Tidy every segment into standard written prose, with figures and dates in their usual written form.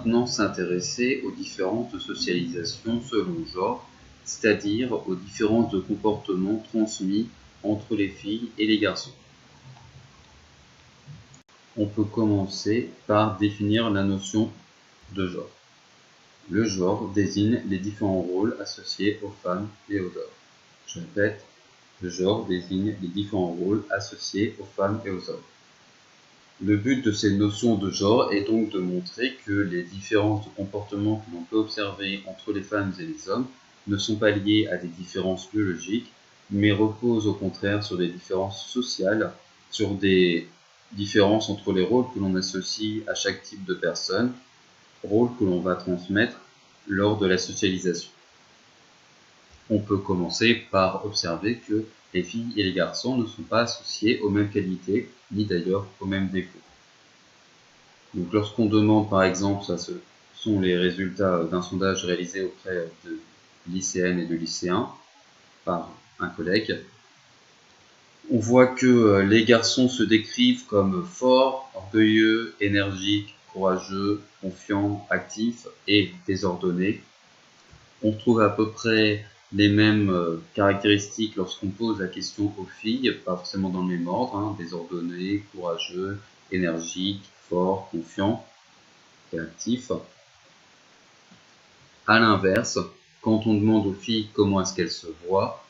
maintenant s'intéresser aux différentes socialisations selon genre, c'est-à-dire aux différents comportements transmis entre les filles et les garçons. On peut commencer par définir la notion de genre. Le genre désigne les différents rôles associés aux femmes et aux hommes. Je répète, le genre désigne les différents rôles associés aux femmes et aux hommes. Le but de ces notions de genre est donc de montrer que les différences de comportement que l'on peut observer entre les femmes et les hommes ne sont pas liées à des différences biologiques, mais reposent au contraire sur des différences sociales, sur des différences entre les rôles que l'on associe à chaque type de personne, rôles que l'on va transmettre lors de la socialisation. On peut commencer par observer que les filles et les garçons ne sont pas associés aux mêmes qualités, ni d'ailleurs aux mêmes défauts. Donc lorsqu'on demande par exemple, ça ce sont les résultats d'un sondage réalisé auprès de lycéennes et de lycéens par un collègue, on voit que les garçons se décrivent comme forts, orgueilleux, énergiques, courageux, confiants, actifs et désordonnés. On trouve à peu près les mêmes caractéristiques lorsqu'on pose la question aux filles, pas forcément dans le même ordre, désordonnés, courageux, énergiques, forts, confiants et actifs. A l'inverse, quand on demande aux filles comment est-ce qu'elles se voient,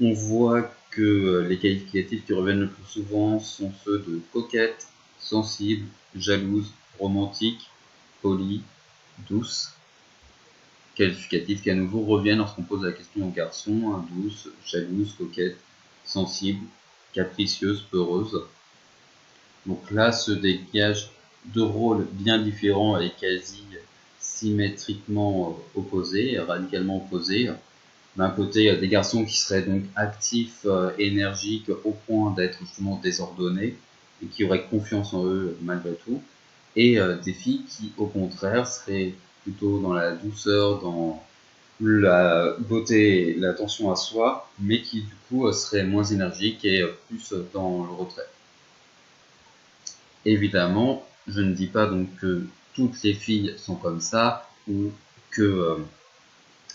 on voit que les qualificatifs qui reviennent le plus souvent sont ceux de coquette, sensible, jalouse, romantique, polie, douce. Qualificatifs qui à nouveau reviennent lorsqu'on pose la question aux garçons, douce, jalouse, coquette, sensible, capricieuse, peureuse. Donc là se dégagent deux rôles bien différents et quasi symétriquement opposés, radicalement opposés. D'un côté, des garçons qui seraient donc actifs, énergiques, au point d'être justement désordonnés, et qui auraient confiance en eux malgré tout, et des filles qui, au contraire, seraient plutôt dans la douceur, dans la beauté, l'attention à soi, mais qui du coup seraient moins énergiques et plus dans le retrait. Évidemment, je ne dis pas donc que toutes les filles sont comme ça, ou que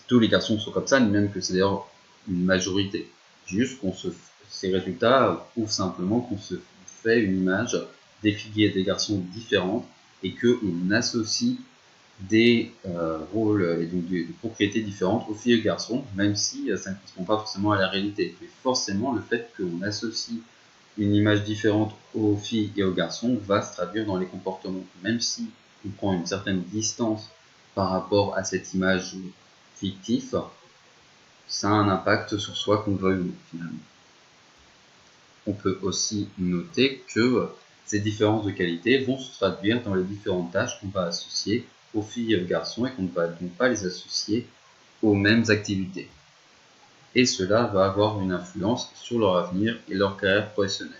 tous les garçons sont comme ça, ni même que c'est d'ailleurs une majorité. Juste ces résultats prouvent simplement qu'on se fait une image des filles et des garçons différentes et qu'on associe des rôles et donc des propriétés différentes aux filles et aux garçons, même si ça ne correspond pas forcément à la réalité. Mais forcément, le fait qu'on associe une image différente aux filles et aux garçons va se traduire dans les comportements. Même si on prend une certaine distance par rapport à cette image fictif, ça a un impact sur soi qu'on veuille ou non, finalement. On peut aussi noter que ces différences de qualité vont se traduire dans les différentes tâches qu'on va associer aux filles et aux garçons et qu'on ne va donc pas les associer aux mêmes activités. Et cela va avoir une influence sur leur avenir et leur carrière professionnelle.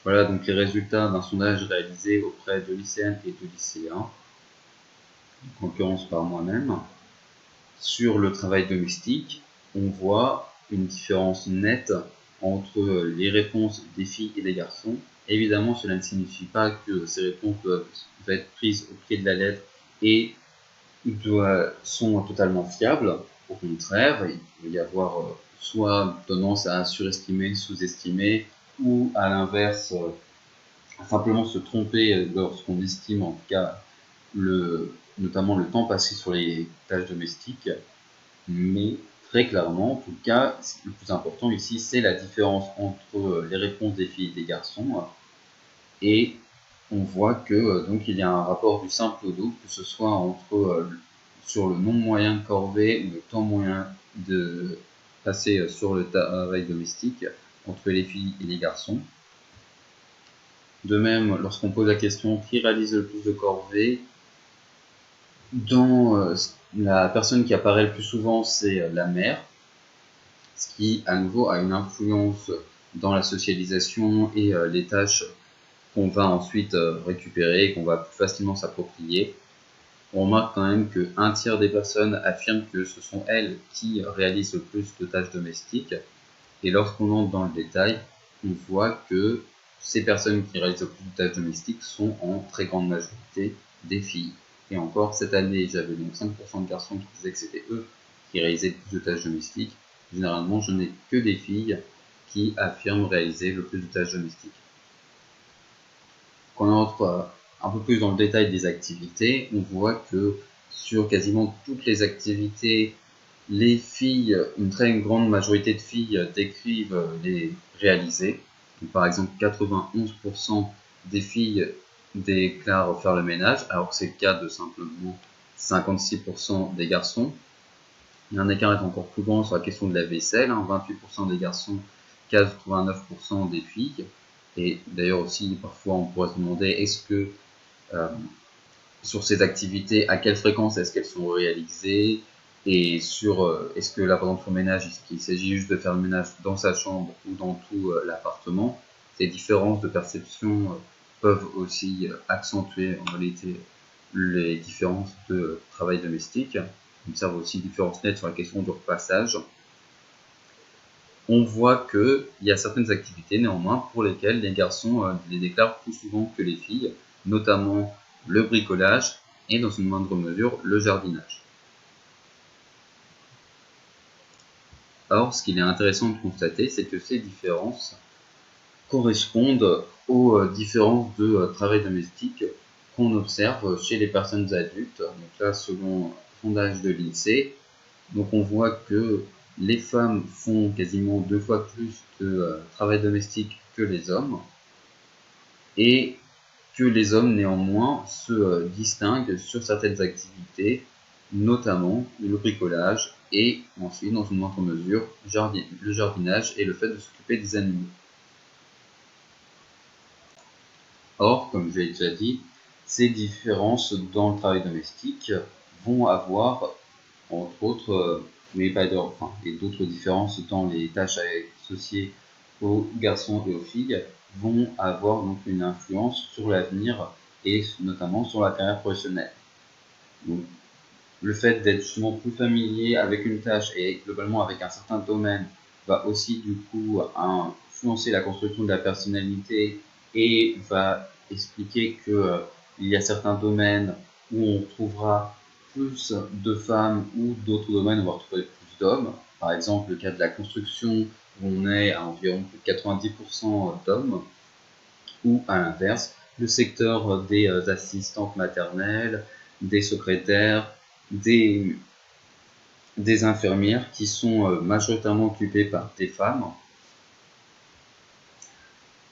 Voilà donc les résultats d'un sondage réalisé auprès de lycéennes et de lycéens, en l'occurrence par moi-même. Sur le travail domestique, on voit une différence nette entre les réponses des filles et des garçons. Évidemment, cela ne signifie pas que ces réponses doivent être prises au pied de la lettre et sont totalement fiables. Au contraire, il peut y avoir soit tendance à surestimer, sous-estimer, ou à l'inverse, simplement se tromper lorsqu'on estime en tout cas notamment le temps passé sur les tâches domestiques. Mais très clairement, en tout cas, le plus important ici, c'est la différence entre les réponses des filles et des garçons. Et on voit que donc il y a un rapport du simple au double, que ce soit sur le nombre moyen de corvée ou le temps moyen de passer sur le travail domestique entre les filles et les garçons. De même, lorsqu'on pose la question qui réalise le plus de corvées, dans la personne qui apparaît le plus souvent, c'est la mère, ce qui à nouveau a une influence dans la socialisation et les tâches qu'on va ensuite récupérer et qu'on va plus facilement s'approprier. On remarque quand même qu'un tiers des personnes affirment que ce sont elles qui réalisent le plus de tâches domestiques. Et lorsqu'on entre dans le détail, on voit que ces personnes qui réalisent le plus de tâches domestiques sont en très grande majorité des filles. Et encore, cette année, j'avais donc 5% de garçons qui disaient que c'était eux qui réalisaient le plus de tâches domestiques. Généralement, je n'ai que des filles qui affirment réaliser le plus de tâches domestiques. Quand on entre un peu plus dans le détail des activités, on voit que sur quasiment toutes les activités, les filles, une très grande majorité de filles décrivent les réaliser. Donc, par exemple, 91% des filles déclarent faire le ménage, alors que c'est le cas de simplement 56% des garçons. Un écart est encore plus grand sur la question de la vaisselle, 28% des garçons, 89% des filles. Et d'ailleurs aussi, parfois, on pourrait se demander, est-ce que sur ces activités, à quelle fréquence est-ce qu'elles sont réalisées, et sur est-ce que là, par exemple, au ménage, est-ce qu'il s'agit juste de faire le ménage dans sa chambre ou dans tout l'appartement. Ces différences de perception peuvent aussi accentuer en réalité les différences de travail domestique. On observe aussi une différence nette sur la question du repassage. On voit qu'il y a certaines activités néanmoins pour lesquelles les garçons les déclarent plus souvent que les filles, notamment le bricolage et dans une moindre mesure le jardinage. Or, ce qu'il est intéressant de constater, c'est que ces différences correspondent aux différences de travail domestique qu'on observe chez les personnes adultes. Donc là, selon un sondage de l'INSEE, donc on voit que les femmes font quasiment 2 fois plus de travail domestique que les hommes, et que les hommes néanmoins se distinguent sur certaines activités, notamment le bricolage et ensuite, dans une moindre mesure, le jardinage et le fait de s'occuper des animaux. Or, comme je l'ai déjà dit, ces différences dans le travail domestique vont avoir, entre autres, mais pas et d'autres différences dans les tâches associées aux garçons et aux filles, vont avoir donc une influence sur l'avenir et notamment sur la carrière professionnelle. Donc, le fait d'être justement plus familier avec une tâche et globalement avec un certain domaine va aussi du coup influencer la construction de la personnalité et va expliquer que il y a certains domaines où on trouvera plus de femmes ou d'autres domaines où on va retrouver plus d'hommes. Par exemple, le cas de la construction où on est à environ plus de 90% d'hommes, ou à l'inverse, le secteur des assistantes maternelles, des secrétaires, des infirmières qui sont majoritairement occupées par des femmes.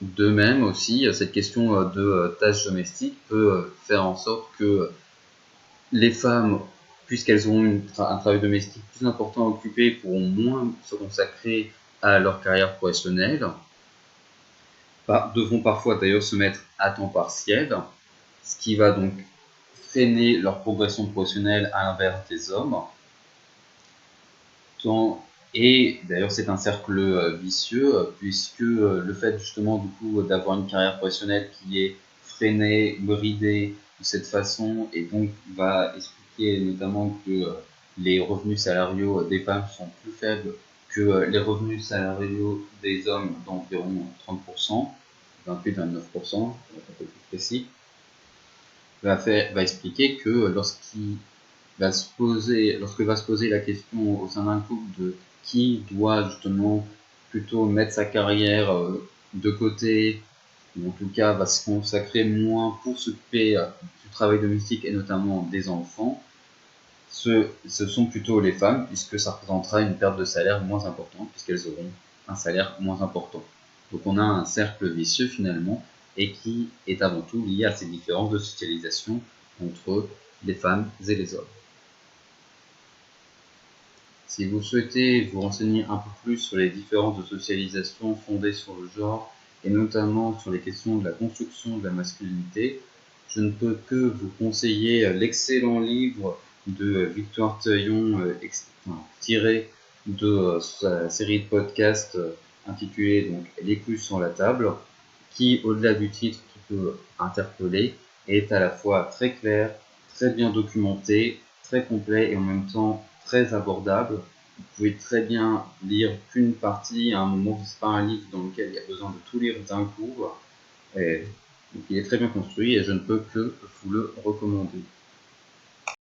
De même aussi, cette question de tâches domestiques peut faire en sorte que les femmes, puisqu'elles ont un travail domestique plus important à occuper, pourront moins se consacrer à leur carrière professionnelle, devront parfois d'ailleurs se mettre à temps partiel, ce qui va donc freiner leur progression professionnelle à l'inverse des hommes. Et d'ailleurs, c'est un cercle vicieux, puisque le fait justement du coup d'avoir une carrière professionnelle qui est freinée, bridée de cette façon, et donc va expliquer notamment que les revenus salariaux des femmes sont plus faibles que les revenus salariaux des hommes d'environ 30%, 28-29%, pour être un peu plus précis, va expliquer que lorsque va se poser la question au sein d'un couple de qui doit justement plutôt mettre sa carrière de côté, ou en tout cas va se consacrer moins pour s'occuper du travail domestique et notamment des enfants, ce sont plutôt les femmes, puisque ça représentera une perte de salaire moins importante, puisqu'elles auront un salaire moins important. Donc on a un cercle vicieux finalement, et qui est avant tout lié à ces différences de socialisation entre les femmes et les hommes. Si vous souhaitez vous renseigner un peu plus sur les différences de socialisation fondées sur le genre, et notamment sur les questions de la construction de la masculinité, je ne peux que vous conseiller l'excellent livre de Victoire Teuillon, tiré de sa série de podcasts intitulée donc Les couilles sur la table, qui, au-delà du titre qui peut interpeller, est à la fois très clair, très bien documenté, très complet et en même temps très abordable. Vous pouvez très bien lire qu'une partie à un moment, c'est pas un livre dans lequel il y a besoin de tout lire d'un coup. Et Donc il est très bien construit et je ne peux que vous le recommander.